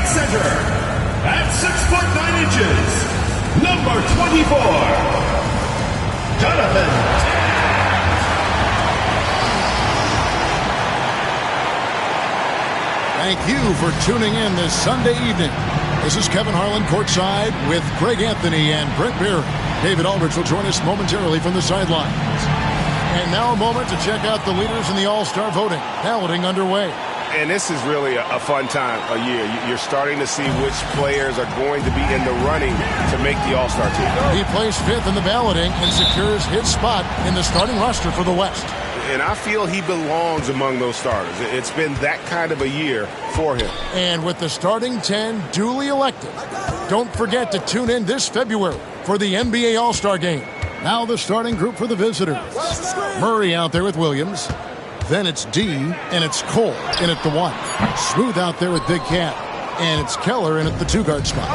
at center, at 6'9", number 24, Jonathan. Thank you for tuning in this Sunday evening. This is Kevin Harlan courtside with Greg Anthony and Brent Beard. David Aldridge will join us momentarily from the sidelines. And now a moment to check out the leaders in the All-Star voting. Balloting underway. And this is really a fun time of year. You're starting to see which players are going to be in the running to make the All-Star team. He placed 5th in the balloting and secures his spot in the starting roster for the West. And I feel he belongs among those starters. It's been that kind of a year for him. And with the starting 10 duly elected, don't forget to tune in this February for the NBA All-Star Game. Now the starting group for the visitors. Murray out there with Williams. Then it's D, and it's Cole in at the 1. Smooth out there with Big Cat. And it's Keller in at the 2-guard spot.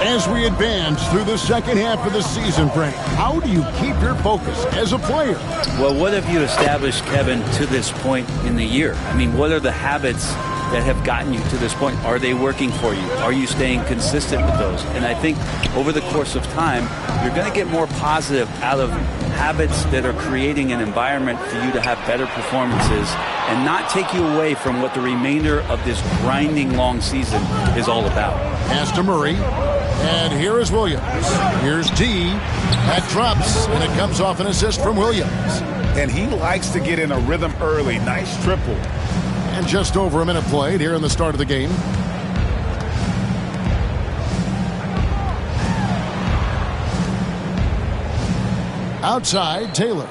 As we advance through the second half of the season, Brent, how do you keep your focus as a player? Well, what have you established, Kevin, to this point in the year? I mean, what are the habits that have gotten you to this point? Are they working for you? Are you staying consistent with those? And I think over the course of time, you're going to get more positive out of habits that are creating an environment for you to have better performances and not take you away from what the remainder of this grinding long season is all about. Pass to Murray. And here is Williams. Here's D. That drops, and it comes off an assist from Williams. And he likes to get in a rhythm early. Nice triple. And just over a minute played here in the start of the game. Outside, Taylor.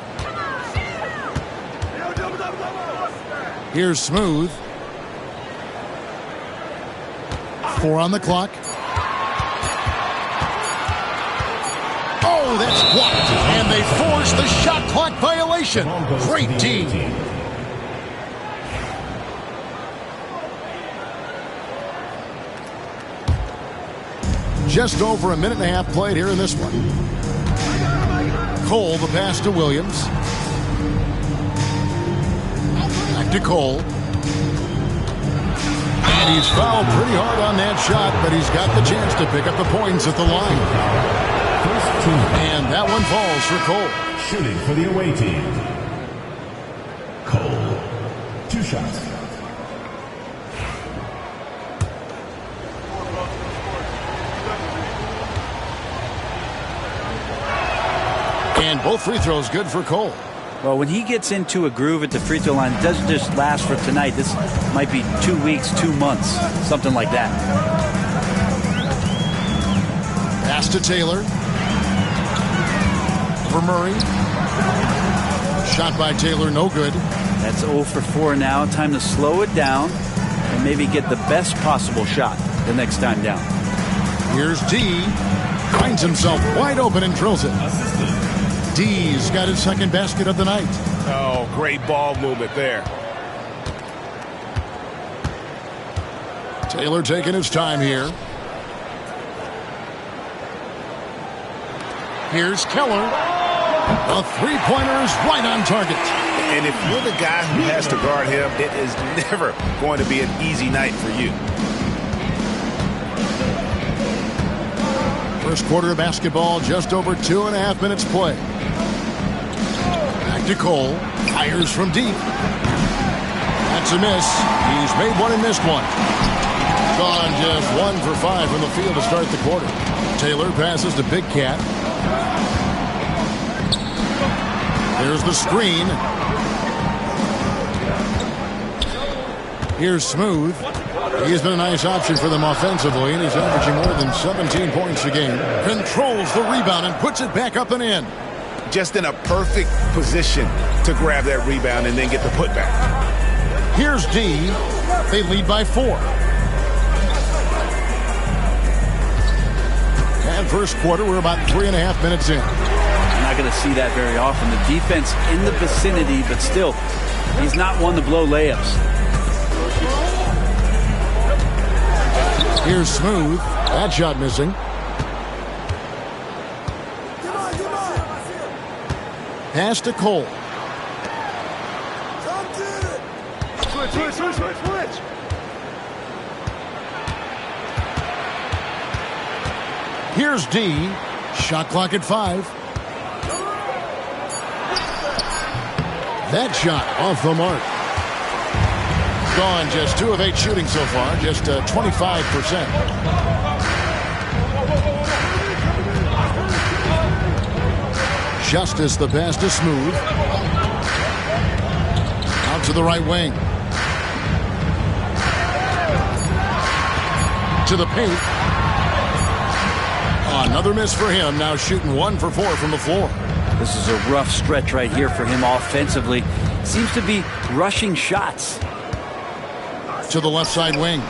Here's Smooth. 4 on the clock. Oh, that's blocked. And they force the shot clock violation. Great team. Just over a minute and a half played here in this one. Cole, the pass to Williams. Back to Cole. And he's fouled pretty hard on that shot, but he's got the chance to pick up the points at the line. And that one falls for Cole. Shooting for the away team, Cole. 2 shots. And both free throws good for Cole. Well, when he gets into a groove at the free throw line, it doesn't just last for tonight. This might be 2 weeks, 2 months, something like that. Pass to Taylor. For Murray. Shot by Taylor, no good. That's 0 for 4 now. Time to slow it down and maybe get the best possible shot the next time down. Here's D. Finds himself wide open and drills it. D's got his second basket of the night. Oh, great ball movement there. Taylor taking his time here. Here's Keller. The three-pointer is right on target. And if you're the guy who has to guard him, it is never going to be an easy night for you. First quarter of basketball, just over 2.5 minutes play. Back to Cole. Fires from deep. That's a miss. He's made one and missed one. Gone just 1 for 5 from the field to start the quarter. Taylor passes to Big Cat. There's the screen. Here's Smooth. He's been a nice option for them offensively, and he's averaging more than 17 points a game. Controls the rebound and puts it back up and in. Just in a perfect position to grab that rebound and then get the putback. Here's D. They lead by 4. And first quarter, we're about 3.5 minutes in. You're not going to see that very often. The defense in the vicinity, but still, he's not one to blow layups. Here's Smooth. That shot missing. Pass to Cole. Here's D. Shot clock at 5. That shot off the mark. Gone, just 2 of 8 shooting so far, just 25%. Justice the pass to Smooth. Out to the right wing. To the paint. Another miss for him, now shooting 1 for 4 from the floor. This is a rough stretch right here for him offensively. Seems to be rushing shots. To the left side wing.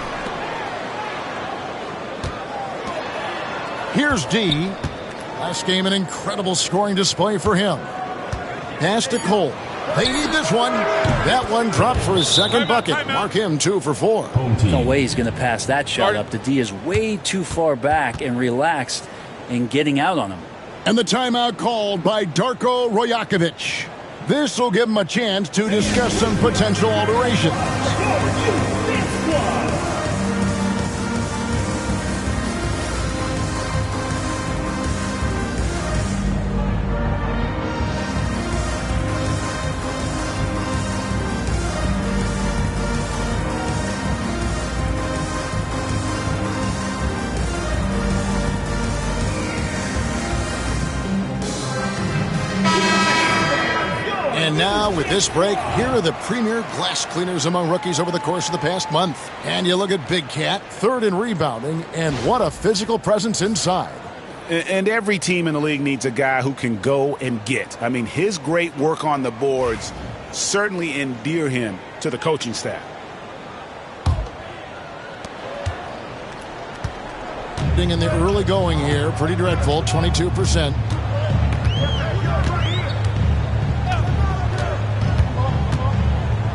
Here's D. Last game, an incredible scoring display for him. Pass to Cole. They need this one. That one dropped for his second bucket. Mark him 2 for 4. No way he's going to pass that shot up. The D is way too far back and relaxed in getting out on him. And the timeout called by Darko Rojakovic. This will give him a chance to discuss some potential alterations. And now, with this break, here are the premier glass cleaners among rookies over the course of the past month. And you look at Big Cat, 3rd in rebounding, and what a physical presence inside. And every team in the league needs a guy who can go and get. I mean, his great work on the boards certainly endear him to the coaching staff. In the early going here, pretty dreadful, 22%.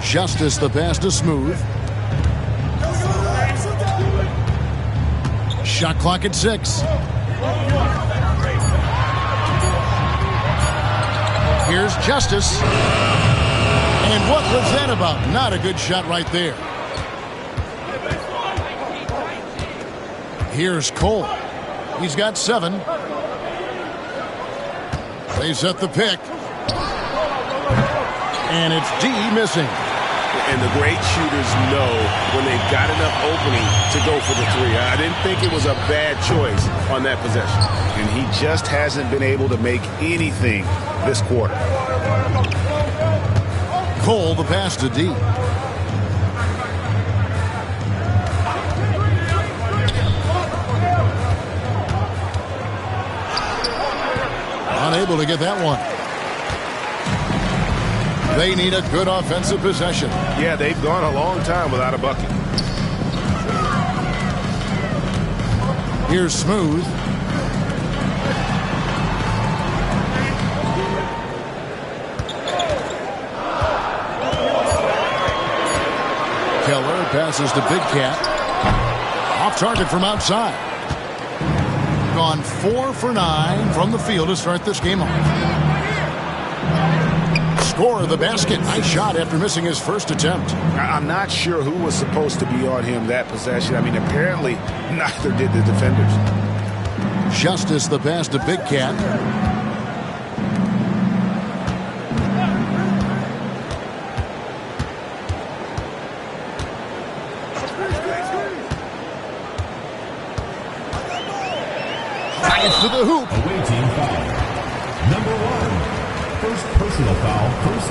Justice the pass to Smooth. Shot clock at 6. Here's Justice. And what was that about? Not a good shot right there. Here's Cole. He's got 7. They set the pick. And it's D missing. And the great shooters know when they've got enough opening to go for the 3. I didn't think it was a bad choice on that possession. And he just hasn't been able to make anything this quarter. Cole the pass to D. Unable to get that one. They need a good offensive possession. Yeah, they've gone a long time without a bucket. Here's Smooth. Keller passes to Big Cat. Off target from outside. Gone 4 for 9 from the field to start this game off. Score the basket. Nice shot after missing his first attempt. I'm not sure who was supposed to be on him that possession. I mean, apparently neither did the defenders. Justice the pass to Big Cat. Nice to the hoop. Away team foul. Number 1. First personal foul.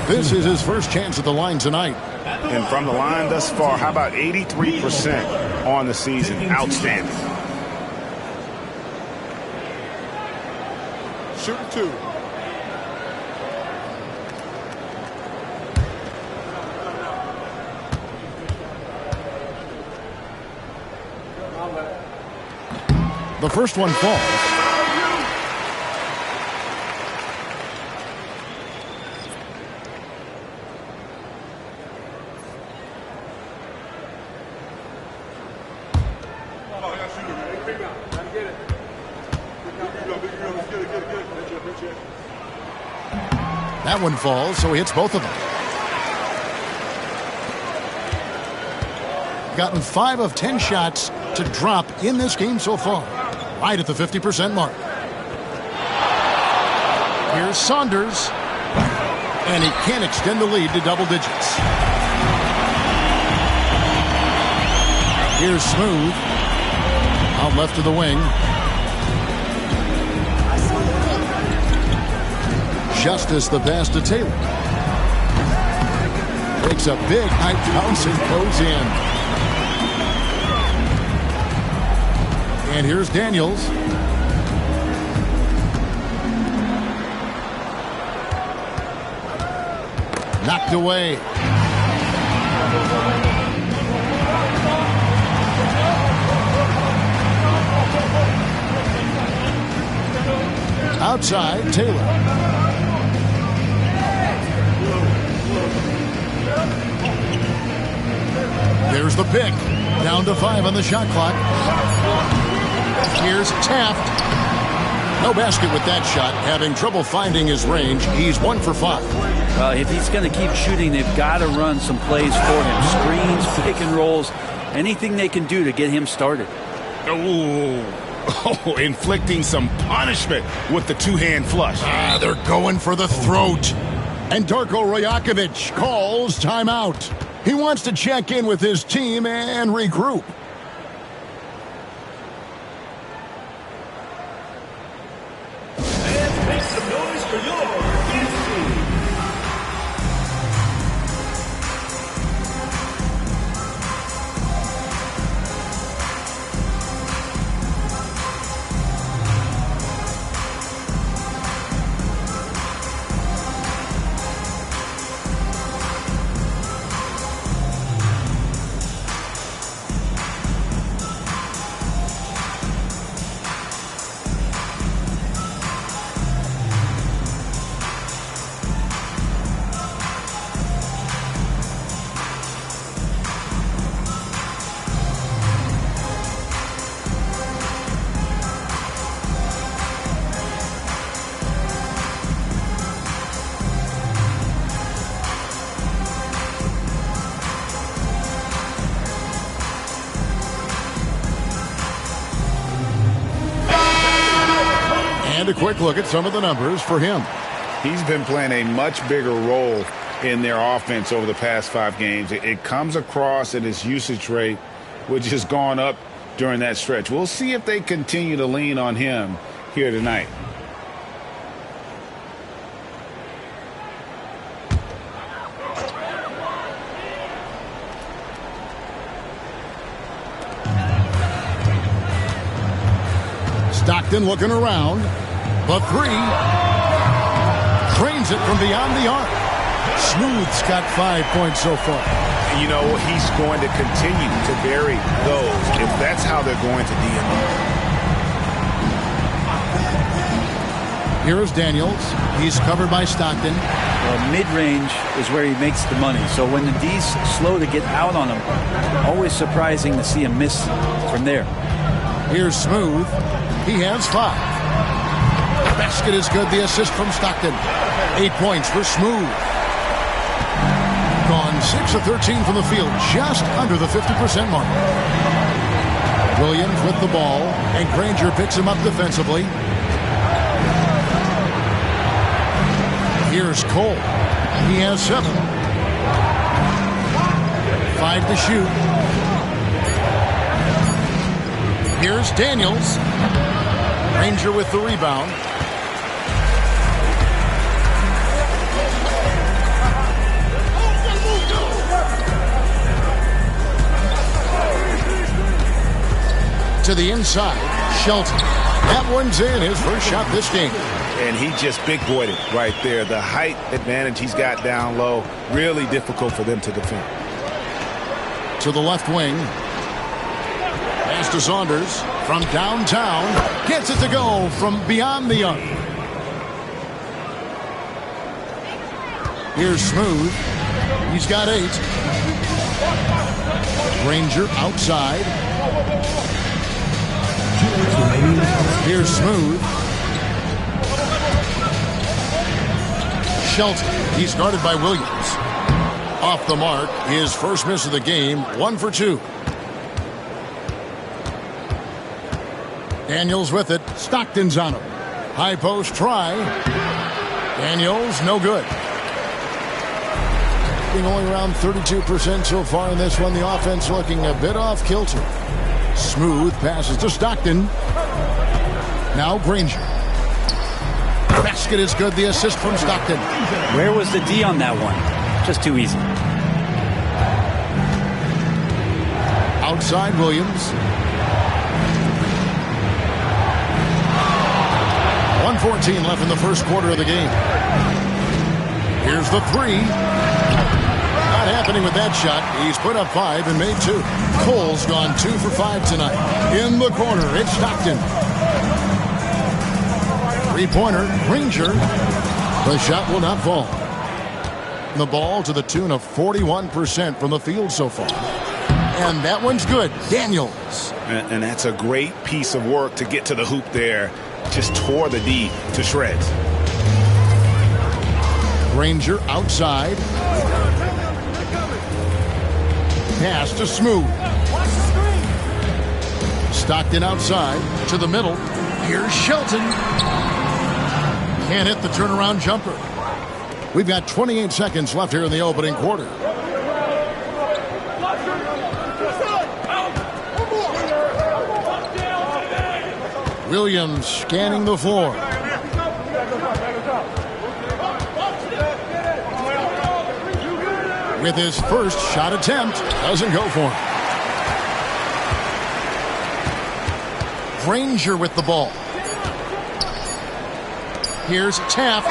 This is his first chance at the line tonight. And from the line thus far, how about 83% on the season? Outstanding. Shooting 2. The first one falls. That one falls, so he hits both of them. gotten 5 of 10 shots to drop in this game so far. Right at the 50% mark. Here's Saunders. And he can't extend the lead to double digits. Here's Smooth. Out left to the wing. Justice the pass to Taylor. Takes a big high bounce and goes in. And here's Daniels. Knocked away. Outside, Taylor. There's the pick. Down to 5 on the shot clock. Here's Taft. No basket with that shot. Having trouble finding his range. He's 1 for 5. If he's going to keep shooting, they've got to run some plays for him. Screens, pick and rolls, anything they can do to get him started. Oh, inflicting some punishment with the two-hand flush. They're going for the throat. And Darko Rajakovic calls timeout. He wants to check in with his team and regroup. And make some noise for your team. And a quick look at some of the numbers for him. He's been playing a much bigger role in their offense over the past 5 games. It comes across in his usage rate, which has gone up during that stretch. We'll see if they continue to lean on him here tonight. Stockton looking around. The 3. Trains it from beyond the arc. Smooth's got 5 points so far. You know, he's going to continue to vary those if that's how they're going to DM him. Here's Daniels. He's covered by Stockton. Well, mid-range is where he makes the money. So when the D's slow to get out on him, always surprising to see him miss from there. Here's Smooth. He has 5. Basket is good. The assist from Stockton. 8 points for Smooth. Gone 6 of 13 from the field, just under the 50% mark. Williams with the ball, and Granger picks him up defensively. Here's Cole. He has 7. 5 to shoot. Here's Daniels. Granger with the rebound. To the inside, Shelton. That one's in, his first shot this game. And he just big-boyed it right there. The height advantage he's got down low, really difficult for them to defend. To the left wing. Pass to Saunders from downtown. Gets it to go from beyond the arc. Here's Smooth. He's got 8. Granger outside. Here's Smooth. Shelton. He's guarded by Williams. Off the mark. His first miss of the game. 1 for 2. Daniels with it. Stockton's on him. High post try. Daniels, no good. Being only around 32% so far in this one. The offense looking a bit off kilter. Smooth passes to Stockton. Now Granger. Basket is good. The assist from Stockton. Where was the D on that one? Just too easy. Outside Williams. 1:14 left in the first quarter of the game. Here's the three. Not happening with that shot. He's put up 5 and made 2. Cole's gone 2 for 5 tonight. In the corner, it's Stockton. Three-pointer, Granger. The shot will not fall. The ball to the tune of 41% from the field so far. And that one's good. Daniels. And that's a great piece of work to get to the hoop there. Just tore the D to shreds. Granger outside. Pass to Smooth. Stockton outside to the middle. Here's Shelton. Can't hit the turnaround jumper. We've got 28 seconds left here in the opening quarter. Williams scanning the floor. With his first shot attempt, doesn't go for him. Granger with the ball. Here's Taft.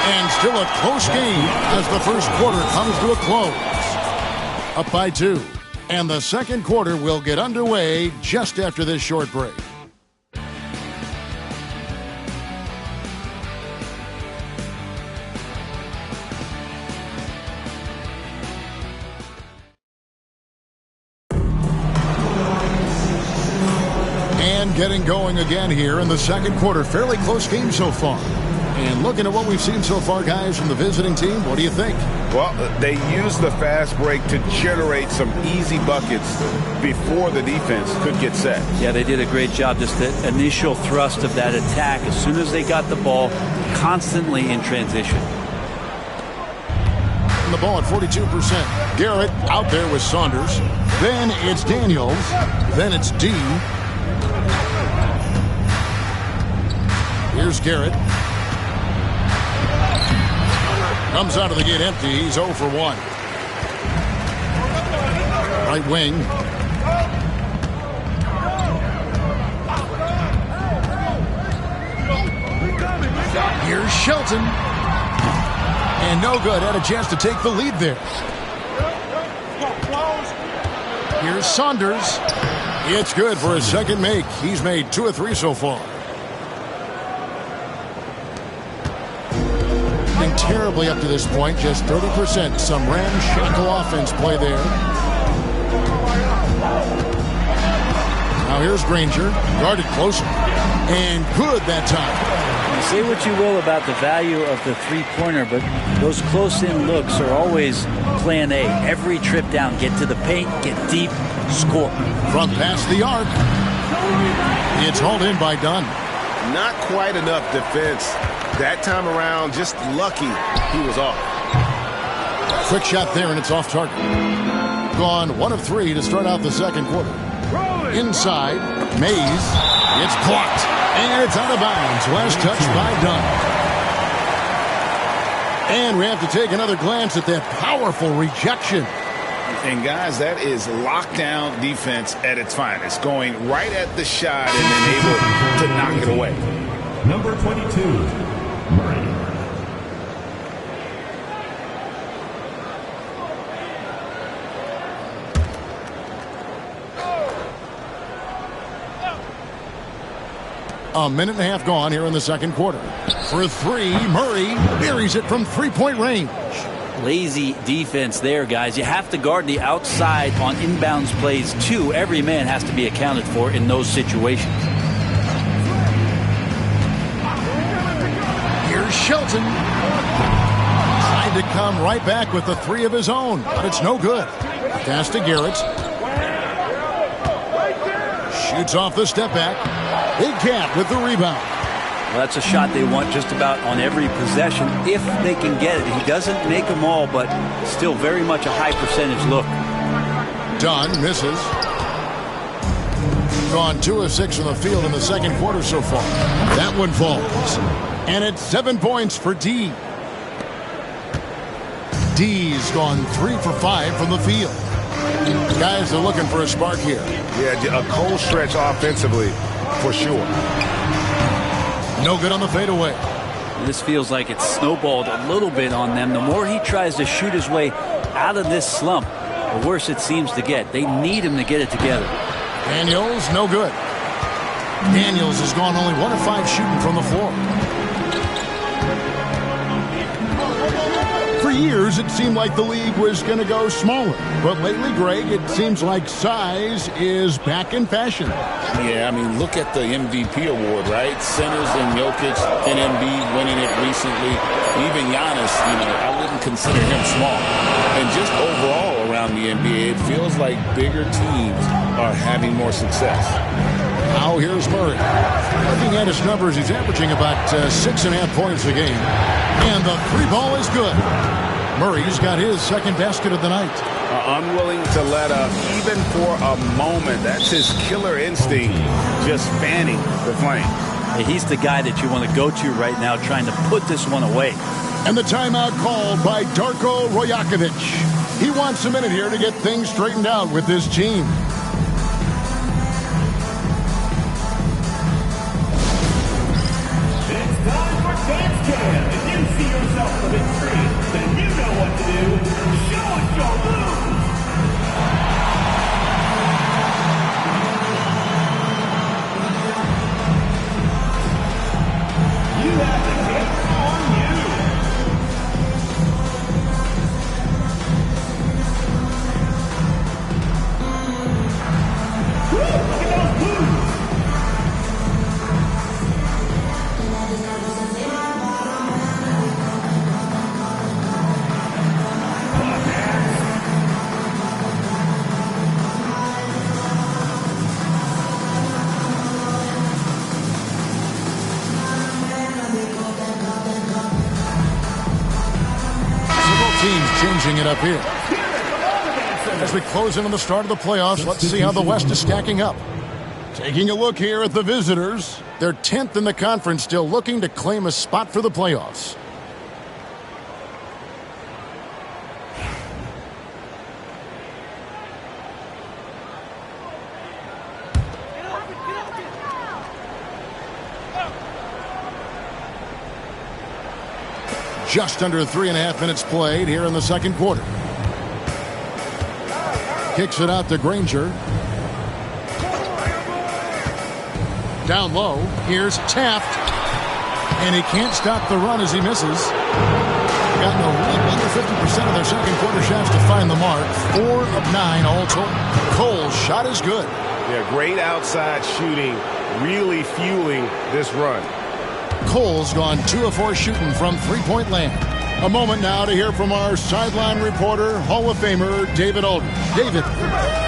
And still a close game as the first quarter comes to a close. Up by 2. And the second quarter will get underway just after this short break. And getting going again here in the second quarter. Fairly close game so far. And looking at what we've seen so far, guys, from the visiting team, what do you think? Well, they used the fast break to generate some easy buckets before the defense could get set. Yeah, they did a great job. Just the initial thrust of that attack, as soon as they got the ball, constantly in transition. And the ball at 42%. Garrett out there with Saunders. Then it's Daniels. Then it's D. Here's Garrett. Comes out of the gate empty. He's 0 for 1. Right wing. Here's Shelton. And no good. Had a chance to take the lead there. Here's Saunders. It's good for his second make. He's made 2 of 3 so far. Terribly up to this point, just 30%. Some ramshackle offense play there. Now here's Granger, guarded closer, and good that time. You say what you will about the value of the three-pointer, but those close-in looks are always plan A. Every trip down, get to the paint, get deep, score. From past the arc, it's hauled in by Dunn. Not quite enough defense. That time around, just lucky he was off. Quick shot there, and it's off target. Gone 1 of 3 to start out the second quarter. Inside, Mays. It's blocked, and it's out of bounds. Last touch by Dunn. And we have to take another glance at that powerful rejection. And, guys, that is lockdown defense at its finest. Going right at the shot and then able to knock it away. Number 22. Murray. A minute and a half gone here in the second quarter. For 3, Murray buries it from three-point range. Lazy defense there, guys. You have to guard the outside on inbounds plays, too. Every man has to be accounted for in those situations. Shelton tried to come right back with the 3 of his own, but it's no good. Pass to Garrett. Shoots off the step back. Big Cat with the rebound. Well, that's a shot they want just about on every possession if they can get it. He doesn't make them all, but still very much a high percentage look. Dunn misses. Gone 2 of 6 from the field in the second quarter so far. That one falls. And it's 7 points for D. D's gone 3 for 5 from the field. Guys are looking for a spark here. Yeah, a cold stretch offensively for sure. No good on the fadeaway. This feels like it's snowballed a little bit on them. The more he tries to shoot his way out of this slump, the worse it seems to get. They need him to get it together. Daniels, no good. Daniels has gone only 1 of 5 shooting from the floor. For years, it seemed like the league was going to go smaller. But lately, Greg, it seems like size is back in fashion. Yeah, I mean, look at the MVP award, right? Centers and Jokic and Embiid winning it recently. Even Giannis, I wouldn't consider him small. And just overall around the NBA, it feels like bigger teams are having more success. Now here's Murray. Looking at his numbers, he's averaging about 6.5 points a game. And the 3 ball is good. Murray's got his second basket of the night. Unwilling to let up even for a moment. That's his killer instinct, just fanning the flame. He's the guy that you want to go to right now trying to put this one away. And the timeout called by Darko Rojakovic. He wants a minute here to get things straightened out with this team. It's time for Dance Cam. If you see yourself on the big screen, then you know what to do. Show us your moves. You have the camera on you. Woo, look at those moves. Teams changing it up here. As we close in on the start of the playoffs, let's see how the West is stacking up. Taking a look here at the visitors. They're 10th in the conference, still looking to claim a spot for the playoffs. Just under 3.5 minutes played here in the second quarter. Kicks it out to Granger. Down low. Here's Taft. And he can't stop the run as he misses. Gotten a little under 50% of their second quarter shots to find the mark. 4 of 9 all total. Cole's shot is good. Yeah, great outside shooting, really fueling this run. Cole's gone 2 of 4 shooting from three-point land. A moment now to hear from our sideline reporter, Hall of Famer David Aldridge. David.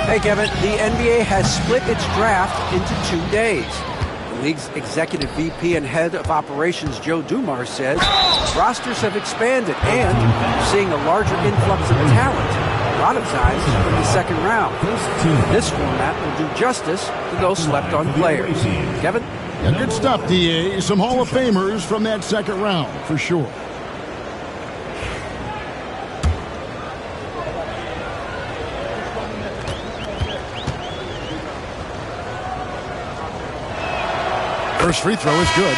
Hey, Kevin. The NBA has split its draft into 2 days. The league's executive VP and head of operations, Joe Dumars, says rosters have expanded and seeing a larger influx of talent, a lot of times in the second round. This format will do justice to those slept-on players. Kevin? And good stuff, D.A. Some Hall of Famers from that second round, for sure. First free throw is good.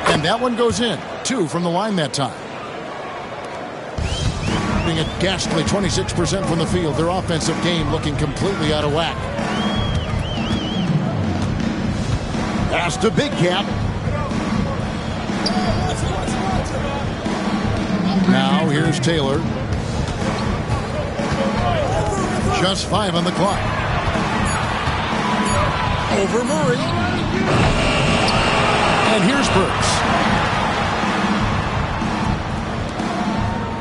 And that one goes in. 2 from the line that time. Being a ghastly 26% from the field. Their offensive game looking completely out of whack. Pass to Big Cap. Now here's Taylor. Just 5 on the clock. Over Murray. And here's Burks.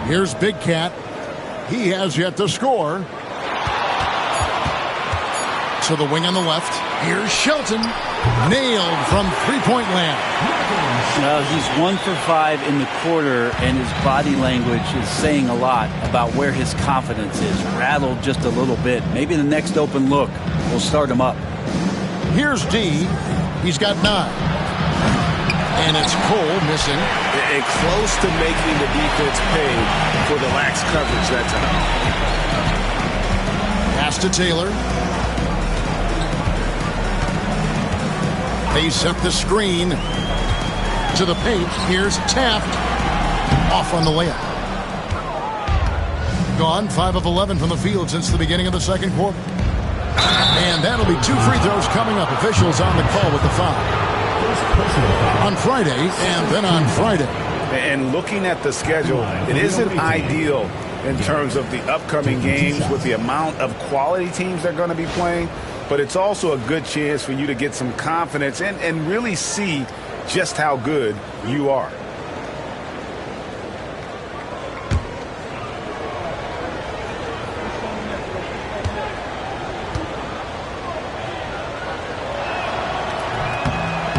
Here's Big Cat. He has yet to score. To the wing on the left. Here's Shelton. Nailed from three-point land. Well, he's 1 for 5 in the quarter, and his body language is saying a lot about where his confidence is. Rattled just a little bit. Maybe the next open look will start him up. Here's D. He's got 9. And it's Cole missing. And close to making the defense pay for the lax coverage that time. Pass to Taylor. They set the screen to the paint. Here's Taft. Off on the layup. Gone 5 of 11 from the field since the beginning of the second quarter. And that'll be 2 free throws coming up. Officials on the call with the foul. On Friday and then on Friday. And looking at the schedule, it isn't ideal in terms of the upcoming games with the amount of quality teams they're going to be playing. But it's also a good chance for you to get some confidence and really see just how good you are.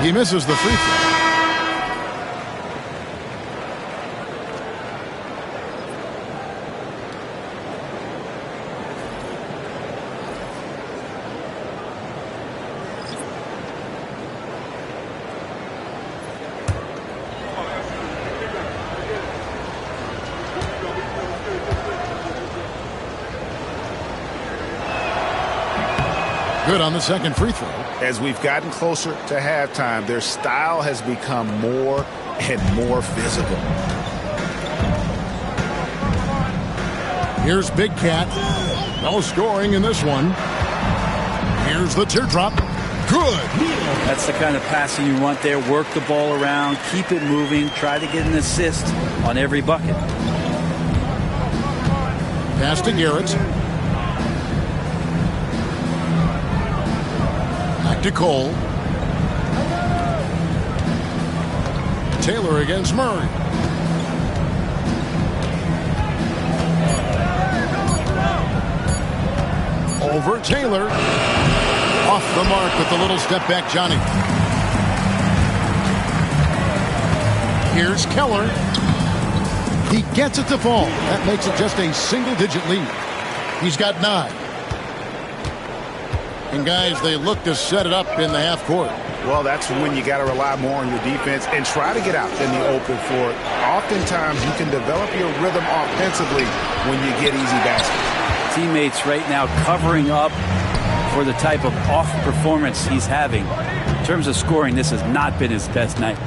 He misses the free throw. Good on the second free throw. As we've gotten closer to halftime, their style has become more and more physical. Here's Big Cat. No scoring in this one. Here's the teardrop. Good. That's the kind of passing you want there. Work the ball around, keep it moving, try to get an assist on every bucket. Pass to Garrett. Back to Cole. Taylor against Murray. Over Taylor. Off the mark with the little step back, Johnny. Here's Keller. He gets it to fall. That makes it just a single-digit lead. He's got 9. And guys, they look to set it up in the half court. Well, that's when you got to rely more on your defense and try to get out in the open for it. Oftentimes, you can develop your rhythm offensively when you get easy baskets. Teammates right now covering up for the type of off performance he's having. In terms of scoring, this has not been his best night.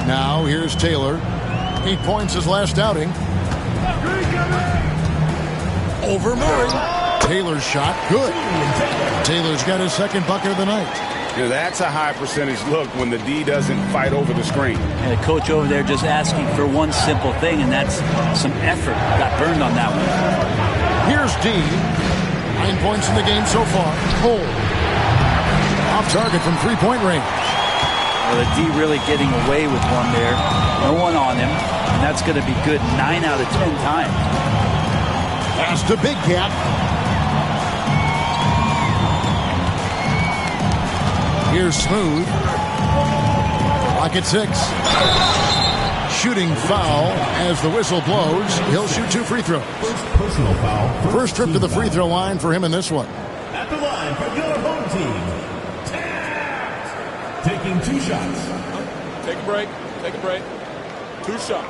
Now here's Taylor. 8 points his last outing. Over Murray. Taylor's shot, good. Taylor's got his second bucket of the night. Yeah, that's a high percentage look when the D doesn't fight over the screen. And the coach over there just asking for one simple thing, and that's some effort. Got burned on that one. Here's D. 9 points in the game so far. Cole. Off target from three-point range. Well, the D really getting away with one there. No one on him. And that's going to be good 9 out of 10 times. Pass to Big Cat. Here's Smooth. Clock at 6. Shooting foul as the whistle blows. He'll shoot 2 free throws. Personal foul. First trip to the free throw line for him in this one. At the line for your home team. Taft. Taking 2 shots. Take a break. Take a break. 2 shots.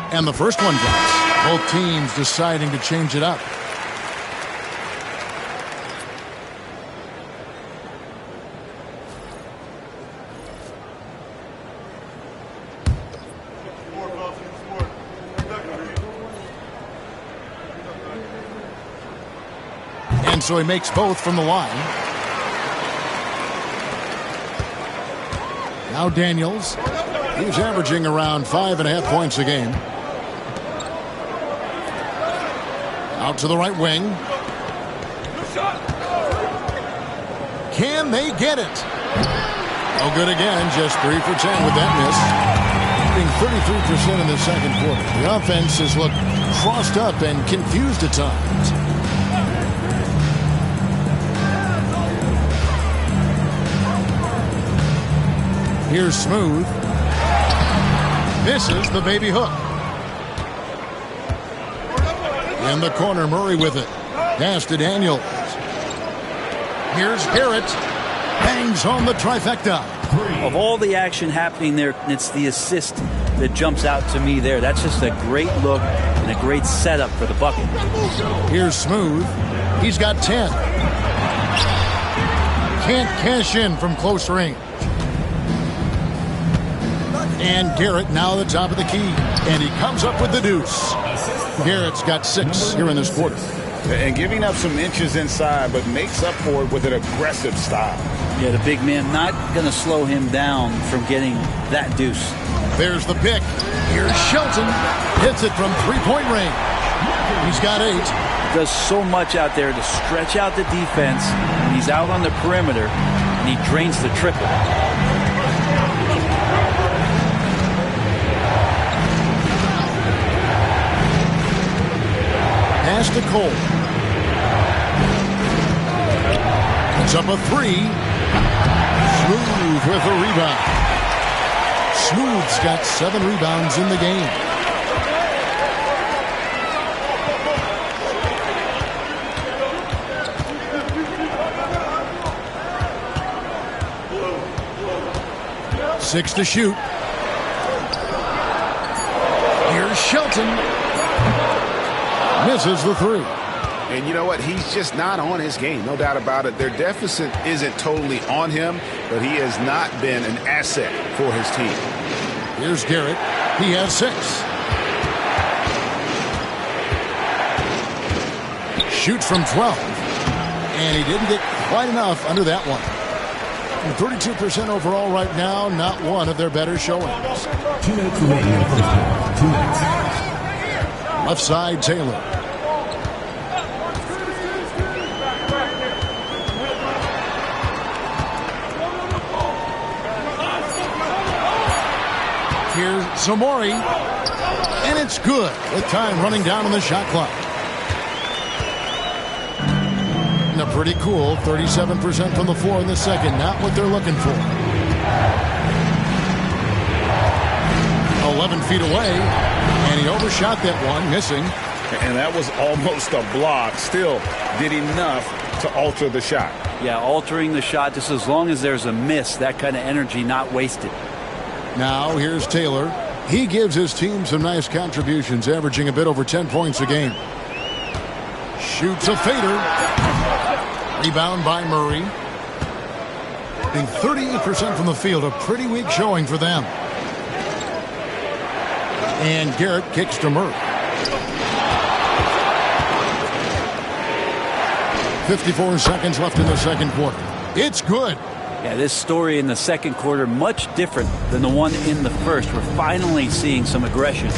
And the first one drops. Both teams deciding to change it up. And so he makes both from the line. Now Daniels. He's averaging around 5.5 points a game. Out to the right wing. Can they get it? Oh, good again. Just 3 for 10 with that miss. Shooting 33% in the second quarter. The offense has looked crossed up and confused at times. Here's Smooth. Misses the baby hook. In the corner, Murray with it. Pass to Daniels. Here's Garrett. Bangs home the trifecta. Of all the action happening there, it's the assist that jumps out to me there. That's just a great look and a great setup for the bucket. Here's Smooth. He's got 10. Can't cash in from close range. And Garrett now the top of the key. And he comes up with the deuce. Garrett's got 6 here in this quarter. And giving up some inches inside, but makes up for it with an aggressive style. Yeah, the big man not going to slow him down from getting that deuce. There's the pick. Here's Shelton. Hits it from 3-point range. He's got 8. Does so much out there to stretch out the defense when he's out on the perimeter, and he drains the triple. Pass to Cole. It's up a 3. Smooth with a rebound. Smooth's got 7 rebounds in the game. Six to shoot. Here's Shelton. Misses the 3. And you know what? He's just not on his game. No doubt about it. Their deficit isn't totally on him, but he has not been an asset for his team. Here's Garrett. He has 6. Shoots from 12. And he didn't get quite enough under that one. 32% overall right now. Not one of their better showings. 2 minutes remaining in the first quarter. 2 minutes. Left side, Taylor. Here's Zamori. And it's good with time running down on the shot clock. And a pretty cool 37% from the floor in the second. Not what they're looking for. 11 feet away. And he overshot that one, missing. And that was almost a block. Still did enough to alter the shot. Yeah, altering the shot just as long as there's a miss. That kind of energy not wasted. Now here's Taylor. He gives his team some nice contributions, averaging a bit over 10 points a game. Shoots a fader. Rebound by Murray. Being 38% from the field, a pretty weak showing for them. And Garrett kicks to Murray. 54 seconds left in the second quarter. It's good. Yeah, this story in the second quarter much different than the one in the first. We're finally seeing some aggression.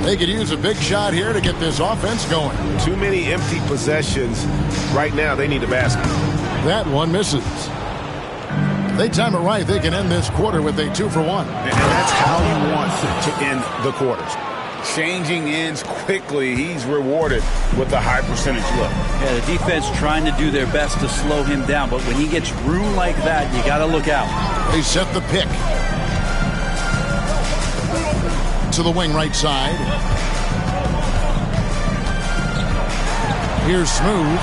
They could use a big shot here to get this offense going. Too many empty possessions. Right now, they need a basket. That one misses. They time it right. They can end this quarter with a 2 for 1. And that's how you want to end the quarters. Changing ends quickly. He's rewarded with a high percentage look. Yeah, the defense trying to do their best to slow him down, but when he gets room like that, you got to look out. They set the pick. To the wing right side. Here's Smooth.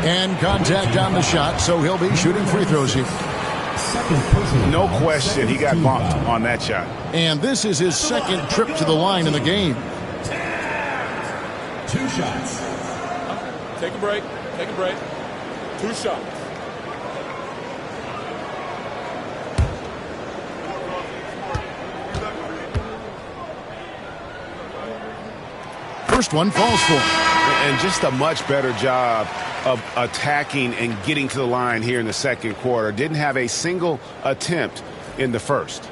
And contact on the shot, so he'll be shooting free throws here. No question, he got bumped on that shot. And this is his second trip to the line in the game. 2 shots. Take a break. Take a break. 2 shots. First one falls for him. And just a much better job of attacking and getting to the line here in the second quarter. Didn't have a single attempt in the first.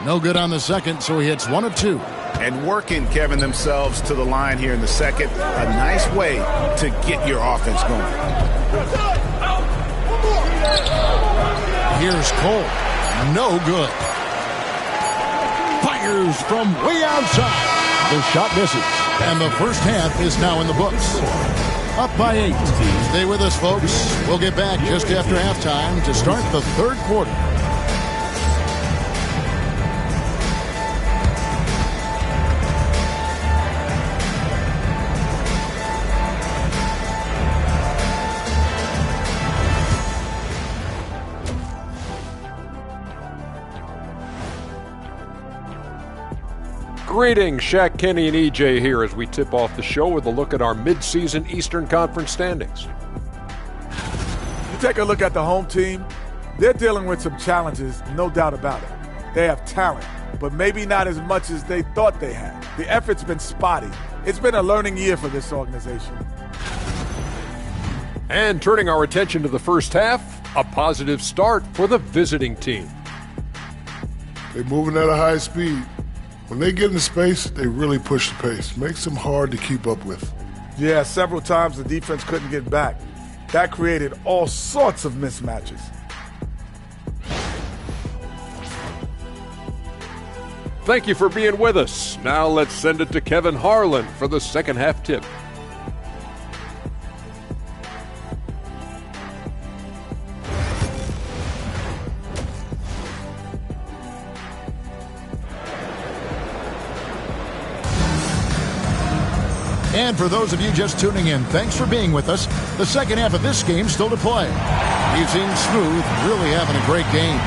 No good on the second, so he hits 1 of 2. And working, Kevin, themselves to the line here in the second. A nice way to get your offense going. Here's Cole. No good. Fires from way outside. The shot misses. And the first half is now in the books. Up by 8. Stay with us, folks. We'll get back just after halftime to start the third quarter. Greetings, Shaq, Kenny, and EJ here as we tip off the show with a look at our midseason Eastern Conference standings. You take a look at the home team, they're dealing with some challenges, no doubt about it. They have talent, but maybe not as much as they thought they had. The effort's been spotty. It's been a learning year for this organization. And turning our attention to the first half, a positive start for the visiting team. They're moving at a high speed. When they get into space, they really push the pace. Makes them hard to keep up with. Yeah, several times the defense couldn't get back. That created all sorts of mismatches. Thank you for being with us. Now let's send it to Kevin Harlan for the second half tip. And for those of you just tuning in, thanks for being with us. The second half of this game still to play. You've seen Smooth really having a great game.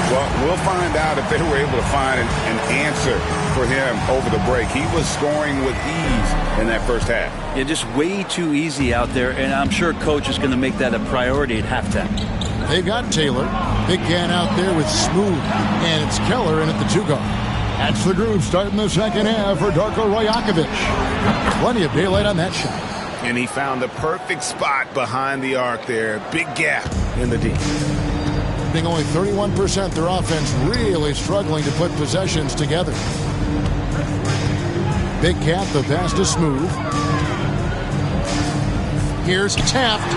Well, we'll find out if they were able to find an answer for him over the break. He was scoring with ease in that first half. Yeah, just way too easy out there, and I'm sure Coach is going to make that a priority at halftime. They've got Taylor. Big can out there with Smooth. And it's Keller in at the 2 guard. That's the groove starting the second half for Darko Rajakovic. Plenty of daylight on that shot. And he found the perfect spot behind the arc there. Big gap in the D. Being only 31%, their offense really struggling to put possessions together. Big Cat, the pass to Smooth. Here's Taft.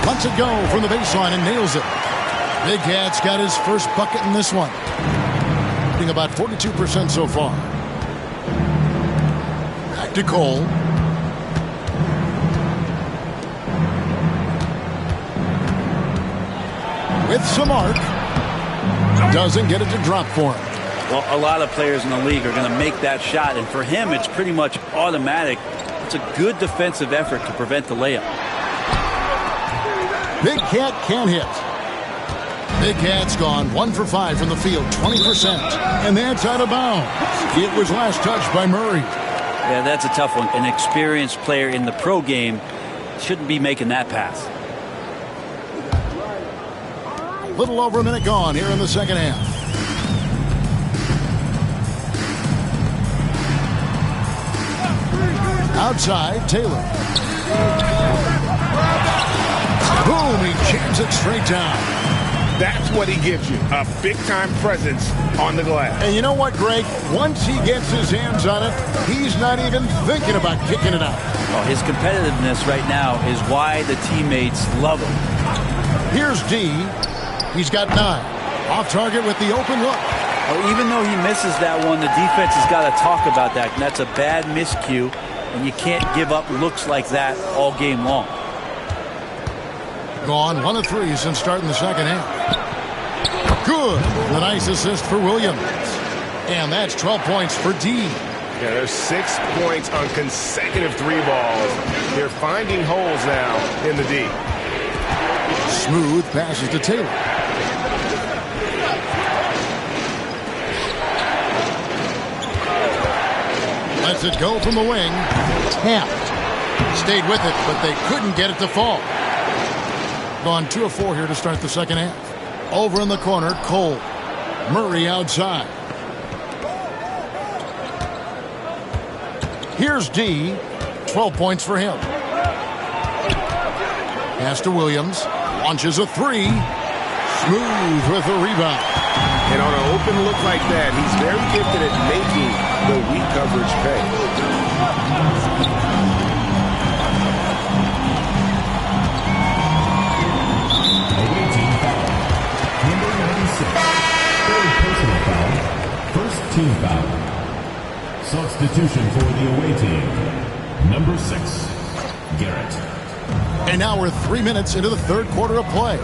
Lets it go from the baseline and nails it. Big Cat's got his first bucket in this one. About 42% so far. Back to Cole. With some arc. Doesn't get it to drop for him. Well, a lot of players in the league are going to make that shot, and for him, it's pretty much automatic. It's a good defensive effort to prevent the layup. Big Cat can't hit. Big Cat's gone 1 for 5 from the field, 20%. And that's out of bounds. It was last touched by Murray. Yeah, that's a tough one. An experienced player in the pro game shouldn't be making that pass. Little over a minute gone here in the second half. Outside, Taylor. Boom, he jams it straight down. That's what he gives you, a big-time presence on the glass. And you know what, Greg? Once he gets his hands on it, he's not even thinking about kicking it out. Well, his competitiveness right now is why the teammates love him. Here's D. He's got 9. Off target with the open look. Well, even though he misses that one, the defense has got to talk about that. And that's a bad miscue, and you can't give up looks like that all game long. Gone 1 of 3 since starting the second half. Good. A nice assist for Williams. And that's 12 points for D. Yeah, there's 6 points on consecutive 3 balls. They're finding holes now in the D. Smooth passes to Taylor. Lets it go from the wing. Taft stayed with it, but they couldn't get it to fall. Gone 2 of 4 here to start the second half. Over in the corner, Cole. Murray outside. Here's D. 12 points for him. Pass to Williams. Launches a three. Smooth with a rebound. And on an open look like that, he's very gifted at making the weak coverage pay. Away team foul. Number 96. Third personal foul. First team foul. Substitution for the away team. Number 6. Garrett. And now we're 3 minutes into the third quarter of play.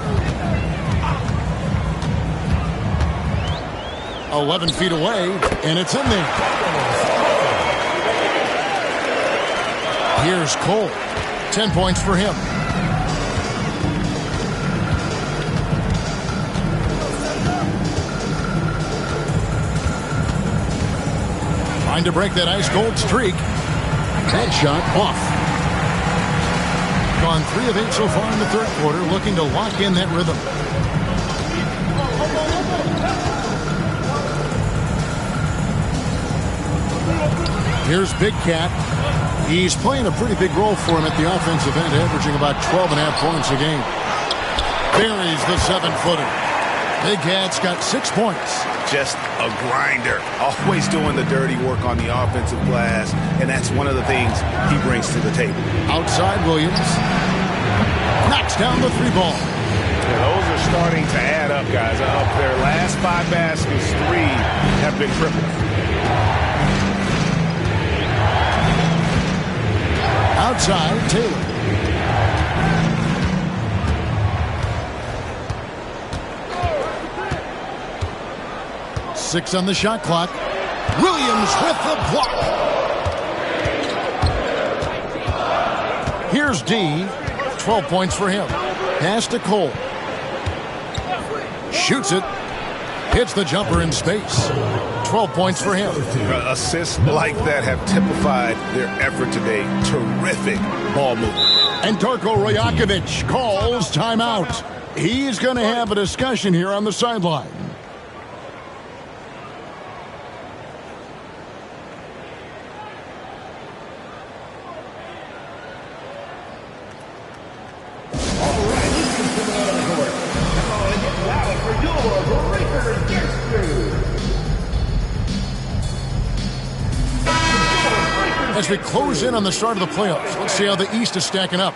11 feet away, and it's in there. Here's Cole. 10 points for him. Trying to break that ice-cold streak. That shot off. Gone 3 of 8 so far in the third quarter, looking to lock in that rhythm. Here's Big Cat. He's playing a pretty big role for him at the offensive end, averaging about 12.5 points a game. Buries the 7-footer. Big Cat's got 6 points. Just a grinder, always doing the dirty work on the offensive glass, and that's one of the things he brings to the table. Outside Williams. Knocks down the 3-ball. Yeah, those are starting to add up, guys. Up their last 5 baskets, 3 have been tripled. Outside, Taylor. Six on the shot clock. Williams with the block. Here's D. 12 points for him. Pass to Cole. Shoots it. Hits the jumper in space. 12 points for him. Assists like that have typified their effort today. Terrific ball movement. And Darko Rajakovic calls timeout. He's going to have a discussion here on the sideline. As we close in on the start of the playoffs, let's see how the East is stacking up.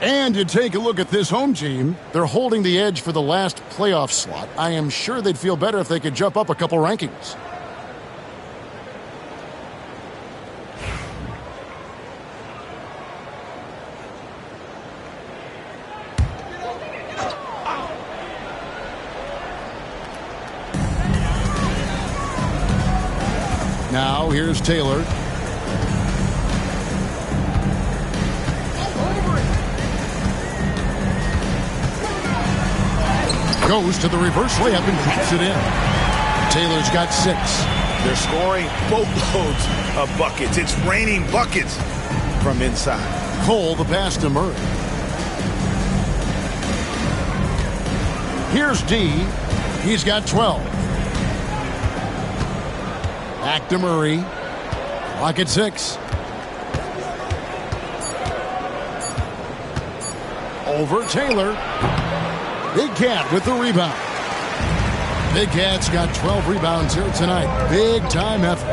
And you take a look at this home team. They're holding the edge for the last playoff slot. I am sure they'd feel better if they could jump up a couple rankings. Now here's Taylor. Goes to the reverse layup and puts it in. Taylor's got 6. They're scoring boatloads of buckets. It's raining buckets from inside. Cole, the pass to Murray. Here's D. He's got 12. Back to Murray. Clock at 6. Over Taylor. Big Cat with the rebound. Big Cat's got 12 rebounds here tonight. Big time effort.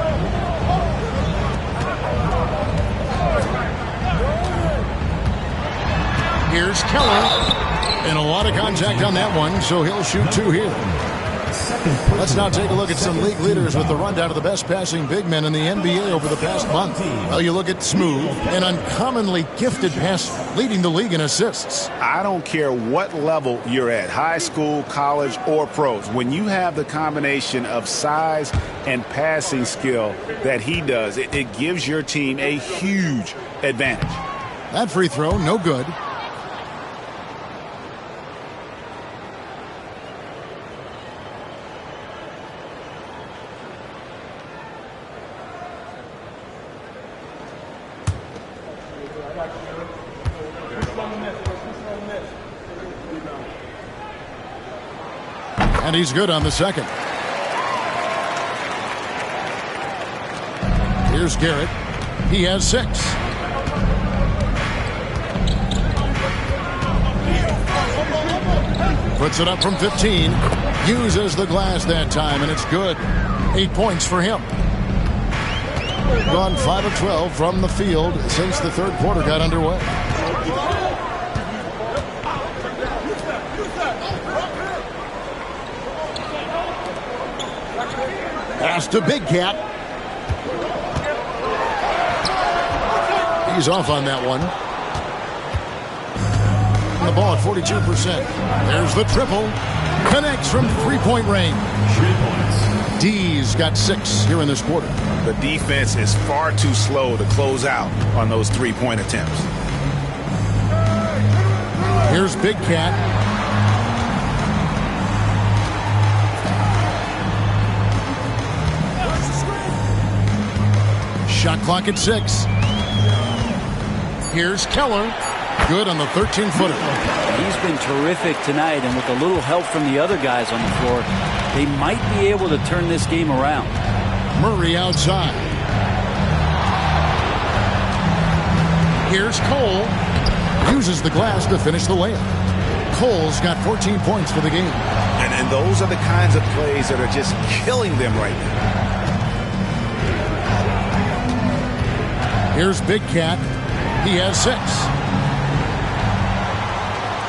Here's Keller. And a lot of contact on that one, so he'll shoot 2 here. Let's now take a look at some league leaders with the rundown of the best passing big men in the NBA over the past month. Well, you look at Smooth, an uncommonly gifted passer, leading the league in assists. I don't care what level you're at, high school, college, or pros. When you have the combination of size and passing skill that he does, it gives your team a huge advantage. That free throw, no good. And he's good on the second. Here's Garrett. He has 6. Puts it up from 15. Uses the glass that time, and it's good. 8 points for him. Gone 5 of 12 from the field since the third quarter got underway. Pass to Big Cat. He's off on that one. The ball at 42%. There's the triple. Connects from three-point range. 3 points. D's got 6 here in this quarter. The defense is far too slow to close out on those three-point attempts. Here's Big Cat. Shot clock at 6. Here's Keller. Good on the 13-footer. He's been terrific tonight, and with a little help from the other guys on the floor, they might be able to turn this game around. Murray outside. Here's Cole. Uses the glass to finish the layup. Cole's got 14 points for the game. And those are the kinds of plays that are just killing them right now. Here's Big Cat. He has 6.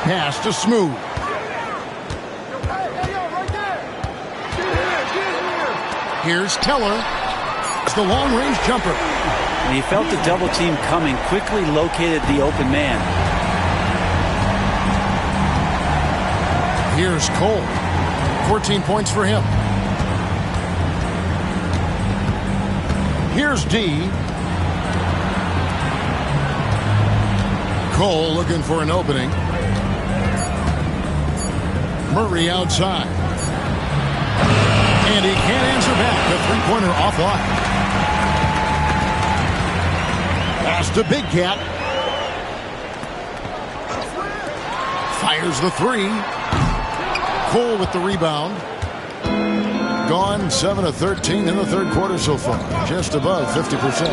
Pass to Smooth. Here's Keller. It's the long-range jumper. And he felt the double team coming, quickly located the open man. Here's Cole. 14 points for him. Here's D. Cole looking for an opening. Murray outside. And he can't answer back. The three-pointer off the line. Pass to Big Cat. Fires the 3. Cole with the rebound. Gone 7 of 13 in the third quarter so far. Just above 50%.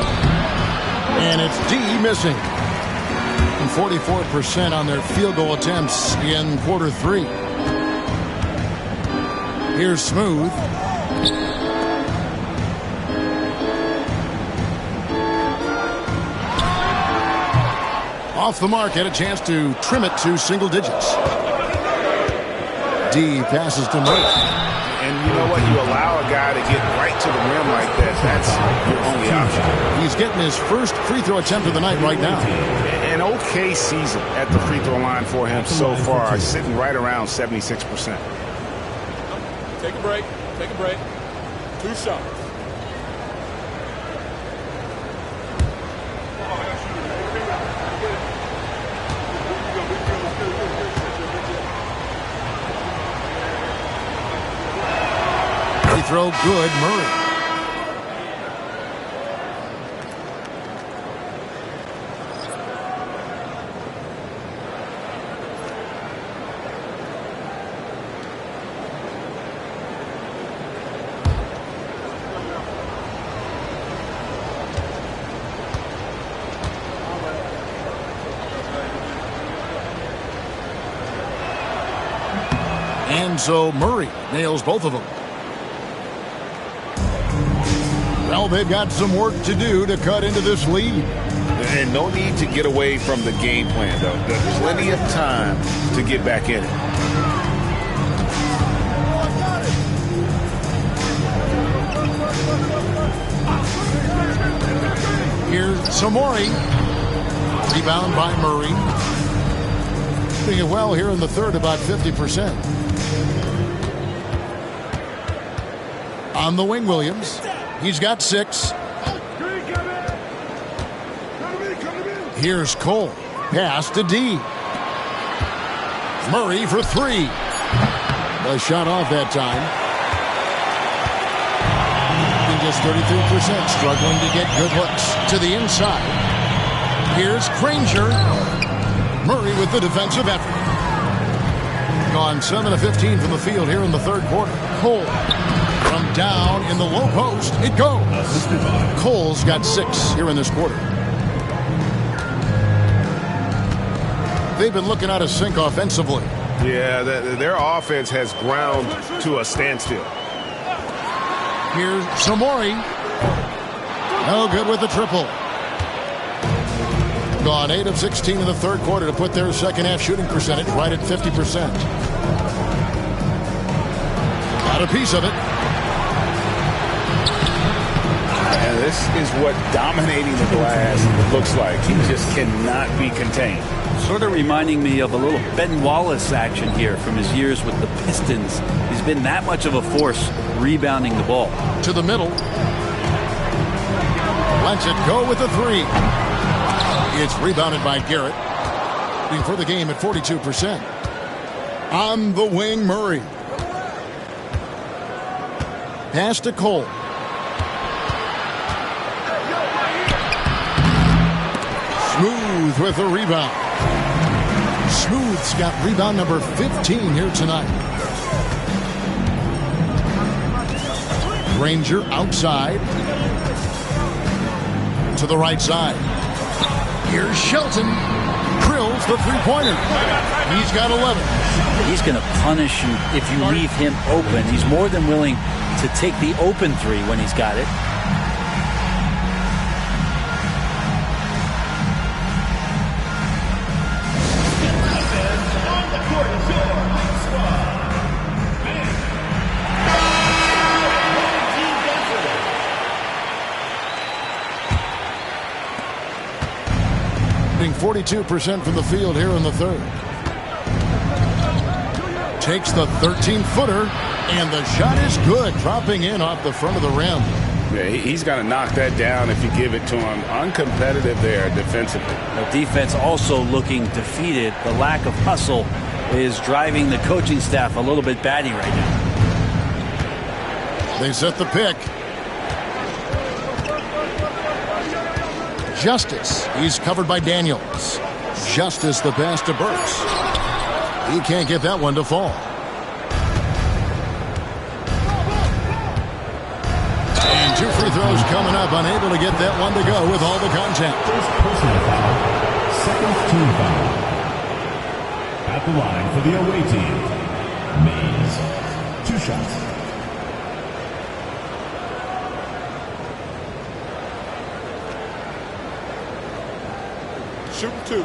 And it's D missing. And 44% on their field goal attempts in quarter 3. Here's Smooth. Off the mark, had a chance to trim it to single digits. D passes to Murray. And you know what? You allow a guy to get right to the rim like that. That's your only option. He's getting his first free throw attempt of the night right now. An okay season at the free throw line for him so far, sitting right around 76%. Take a break. Take a break. 2 shots. Free throw good, Murray. And so Murray nails both of them. Well, they've got some work to do to cut into this lead. And no need to get away from the game plan, though. There's plenty of time to get back in it. Here's Samori. Rebound by Murray. Doing it well here in the third, about 50%. On the wing, Williams. He's got 6. Here's Cole. Pass to D. Murray for 3. The shot off that time. Just 33%, struggling to get good looks to the inside. Here's Granger. Murray with the defensive effort. Gone 7 of 15 from the field here in the third quarter. Cole from down in the low post. It goes. Cole's got 6 here in this quarter. They've been looking out of sync offensively. Yeah, their offense has ground to a standstill. Here's Samori. No good with the triple. Gone 8 of 16 in the third quarter to put their second half shooting percentage right at 50%. Got a piece of it. And this is what dominating the glass looks like. He just cannot be contained. Sort of reminding me of a little Ben Wallace action here from his years with the Pistons. He's been that much of a force rebounding the ball. To the middle. Lets it go with the 3. It's rebounded by Garrett. For the game at 42%. On the wing, Murray. Pass to Cole. Smooth with the rebound. Smooth's got rebound number 15 here tonight. Granger outside. To the right side. Here's Shelton. Drills the three-pointer. He's got 11. He's going to punish you if you leave him open. He's more than willing to take the open 3 when he's got it. Shooting 42% from the field here in the third. Takes the 13-footer, and the shot is good, dropping in off the front of the rim. Yeah, he's going to knock that down if you give it to him. Uncompetitive there defensively. The defense also looking defeated. The lack of hustle is driving the coaching staff a little bit batty right now. They set the pick. Justice. He's covered by Daniels. Justice the pass to Burks. He can't get that one to fall. And 2 free throws coming up. Unable to get that one to go with all the contact. First personal foul. Second team foul. At the line for the away team, Mays. 2 shots. Shooting 2.